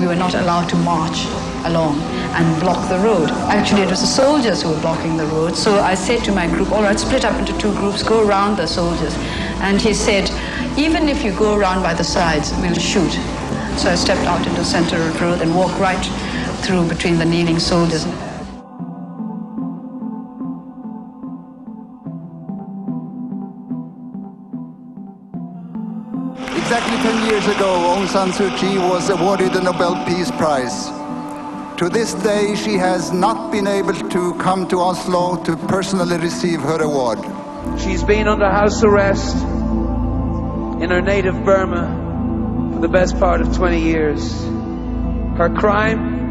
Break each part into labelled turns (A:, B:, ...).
A: we were not allowed to march along and block the road. Actually, it was the soldiers who were blocking the road. So I said to my group, all right, split up into 2 groups, go around the soldiers. And he said, even if you go around by the sides, we'll shoot. So I stepped out into the center of the road and walked right through between the kneeling soldiers.
B: Exactly 10 years ago, Aung San Suu Kyi was awarded the Nobel Peace Prize. To this day, she has not been able to come to Oslo to personally receive her award.
C: She's been under house arrest in her native Burma for the best part of 20 years. Her crime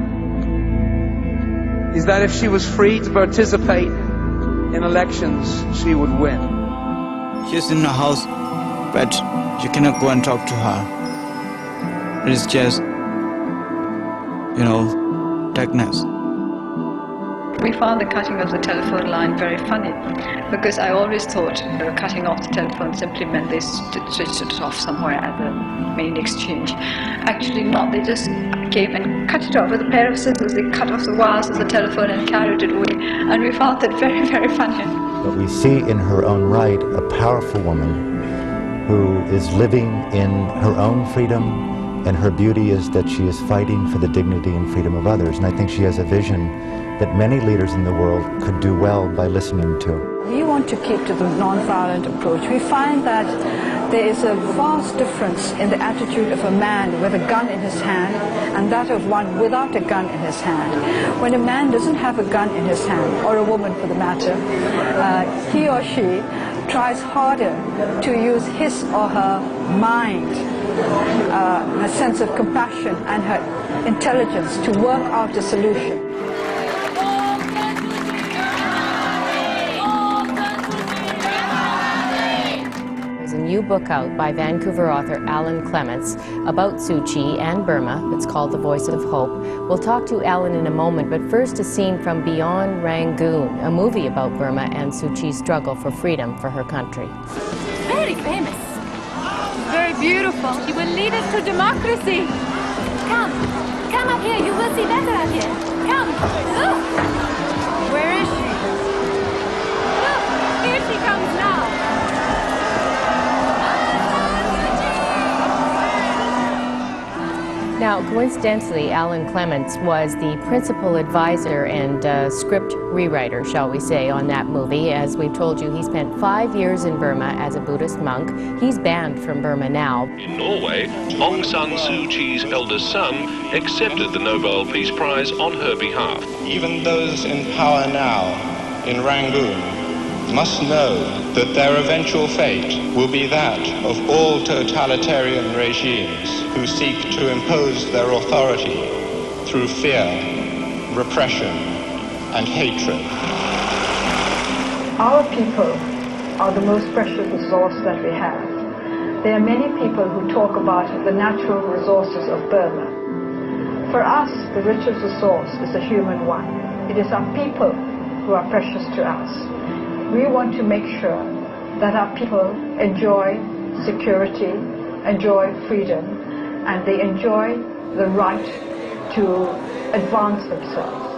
C: is that if she was free to participate in elections, she would win.
D: She's in a house, but you cannot go and talk to her. It is just, darkness.
A: We found the cutting of the telephone line very funny, because I always thought cutting off the telephone simply meant they switched it off somewhere at the main exchange. Actually not, they just came and cut it off with a pair of scissors. They cut off the wires of the telephone and carried it away, and we found that very, very funny.
E: But we see in her own right a powerful woman who is living in her own freedom, and her beauty is that she is fighting for the dignity and freedom of others. And I think she has a vision that many leaders in the world could do well by listening to.
A: We want to keep to the non-violent approach. We find that there is a vast difference in the attitude of a man with a gun in his hand and that of one without a gun in his hand. When a man doesn't have a gun in his hand, or a woman for the matter, he or she tries harder to use his or her mind, her sense of compassion and her intelligence to work out a solution.
F: There's a new book out by Vancouver author Alan Clements about Suu Kyi and Burma. It's called The Voice of Hope. We'll talk to Alan in a moment, but first a scene from Beyond Rangoon, a movie about Burma and Suu Kyi's struggle for freedom for her country.
G: Very famous. Very beautiful. She will lead us to democracy. Come up here. You will see better up here. Come, look. Where is she? Look, here she comes now.
F: Now, coincidentally, Alan Clements was the principal advisor and script rewriter, shall we say, on that movie. As we've told you, he spent 5 years in Burma as a Buddhist monk. He's banned from Burma now.
H: In Norway, Aung San Suu Kyi's eldest son accepted the Nobel Peace Prize on her behalf.
I: Even those in power now, in Rangoon, must know that their eventual fate will be that of all totalitarian regimes who seek to impose their authority through fear, repression, and hatred.
A: Our people are the most precious resource that we have. There are many people who talk about the natural resources of Burma. For us, the richest resource is the human one. It is our people who are precious to us. We want to make sure that our people enjoy security, enjoy freedom, and they enjoy the right to advance themselves.